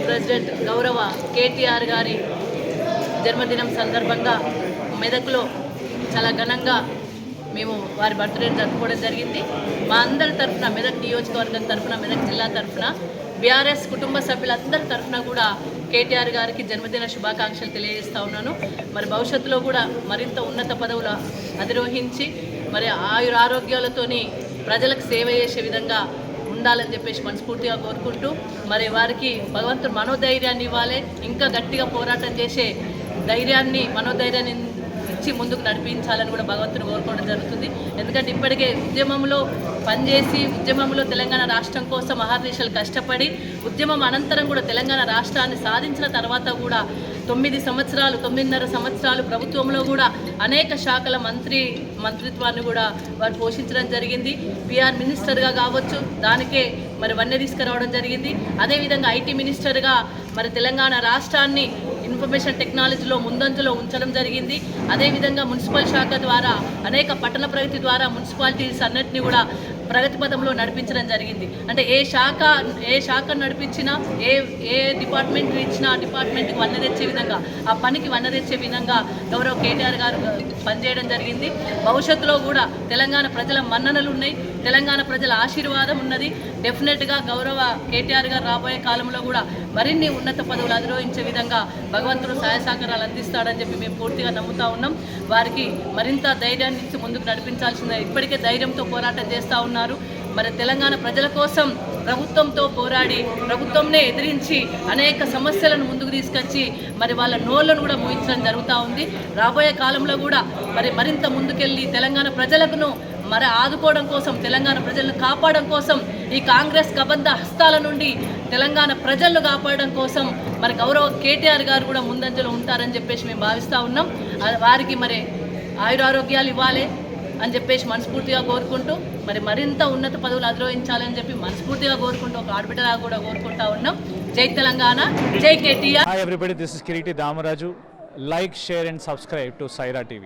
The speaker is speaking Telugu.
ప్రెసిడెంట్ గౌరవ కేటీఆర్ గారి జన్మదినం సందర్భంగా మెదక్లో చాలా ఘనంగా మేము వారి బర్త్డేని జరుపుకోవడం జరిగింది. మా అందరి తరఫున, మెదక్ నియోజకవర్గం తరఫున, మెదక్ జిల్లా తరఫున, బీఆర్ఎస్ కుటుంబ సభ్యులందరి తరఫున కూడా కేటీఆర్ గారికి జన్మదిన శుభాకాంక్షలు తెలియజేస్తూ ఉన్నాను. మరి భవిష్యత్తులో కూడా మరింత ఉన్నత పదవులు అధిరోహించి మరి ఆరోగ్యాలతోని ప్రజలకు సేవ చేసే విధంగా ఉండాలని చెప్పేసి మనస్ఫూర్తిగా కోరుకుంటూ, మరి వారికి భగవంతుడు మనోధైర్యాన్ని ఇవ్వాలి, ఇంకా గట్టిగా పోరాటం చేసే ధైర్యాన్ని, మనోధైర్యాన్ని ఇచ్చి ముందుకు నడిపించాలని కూడా భగవంతుని కోరుకోవడం జరుగుతుంది. ఎందుకంటే ఇప్పటికే ఉద్యమంలో పనిచేసి, ఉద్యమంలో తెలంగాణ రాష్ట్రం కోసం అహర్నిశలు కష్టపడి, ఉద్యమం అనంతరం కూడా తెలంగాణ రాష్ట్రాన్ని సాధించిన తర్వాత కూడా 9.5 సంవత్సరాలు ప్రభుత్వంలో కూడా అనేక శాఖల మంత్రిత్వాన్ని కూడా వారు పోషించడం జరిగింది. పిఆర్ మినిస్టర్గా కావచ్చు, దానికే మరి వన్నె తీసుకురావడం జరిగింది. అదేవిధంగా ఐటీ మినిస్టర్గా మరి తెలంగాణ రాష్ట్రాన్ని ఇన్ఫర్మేషన్ టెక్నాలజీలో ముందంజలో ఉంచడం జరిగింది. అదేవిధంగా మున్సిపల్ శాఖ ద్వారా అనేక పట్టణ ప్రగతి ద్వారా మున్సిపాలిటీస్ అన్నింటినీ కూడా ప్రగతి పథంలో నడిపించడం జరిగింది. అంటే ఏ శాఖ నడిపించినా, ఏ డిపార్ట్మెంట్ ఇచ్చినా ఆ డిపార్ట్మెంట్కి వన్నె తెచ్చే విధంగా, ఆ పనికి వన్నె తెచ్చే విధంగా గౌరవ కేటీఆర్ గారు పనిచేయడం జరిగింది. భవిష్యత్తులో కూడా తెలంగాణ ప్రజల మన్ననలు ఉన్నాయి, తెలంగాణ ప్రజల ఆశీర్వాదం ఉన్నది. డెఫినెట్గా గౌరవ కేటీఆర్ గారు రాబోయే కాలంలో కూడా మరిన్ని ఉన్నత పదవులు అధిరోహించే విధంగా భగవంతుడు సహాయ సహకారాలు అందిస్తాడని చెప్పి మేము పూర్తిగా నమ్ముతా ఉన్నాం. వారికి మరింత ధైర్యాన్ని ఇచ్చి ముందుకు నడిపించాల్సిందే. ఇప్పటికే ధైర్యంతో పోరాటం చేస్తూ ఉన్నారు. మరి తెలంగాణ ప్రజల కోసం ప్రభుత్వంతో పోరాడి, ప్రభుత్వంనే ఎదిరించి అనేక సమస్యలను ముందుకు తీసుకొచ్చి మరి వాళ్ళ నోళ్లను కూడా మోయించడం జరుగుతూ ఉంది. రాబోయే కాలంలో కూడా మరి మరింత ముందుకెళ్ళి తెలంగాణ ప్రజలను మరి ఆదుకోవడం కోసం, తెలంగాణ ప్రజలను కాపాడడం కోసం, ఈ కాంగ్రెస్ కబంధ హస్తాల నుండి తెలంగాణ ప్రజలను కాపాడడం కోసం మరి గౌరవ కేటీఆర్ గారు కూడా ముందంజలో ఉంటారని చెప్పేసి మేము భావిస్తూ ఉన్నాం. వారికి మరి ఆయురారోగ్యాలు ఇవ్వాలి అని చెప్పేసి మనస్ఫూర్తిగా కోరుకుంటూ, మరి మరింత ఉన్నత పదవులు అధిరోహించాలని చెప్పి మనస్ఫూర్తిగా కోరుకుంటూ, ఒక ఆడబిడ్డలా కూడా కోరుకుంటా ఉన్నాం. జై తెలంగాణ, జై KTR. Hi everybody, this is Kiriti Damaraju. Like, share and subscribe to Saira TV.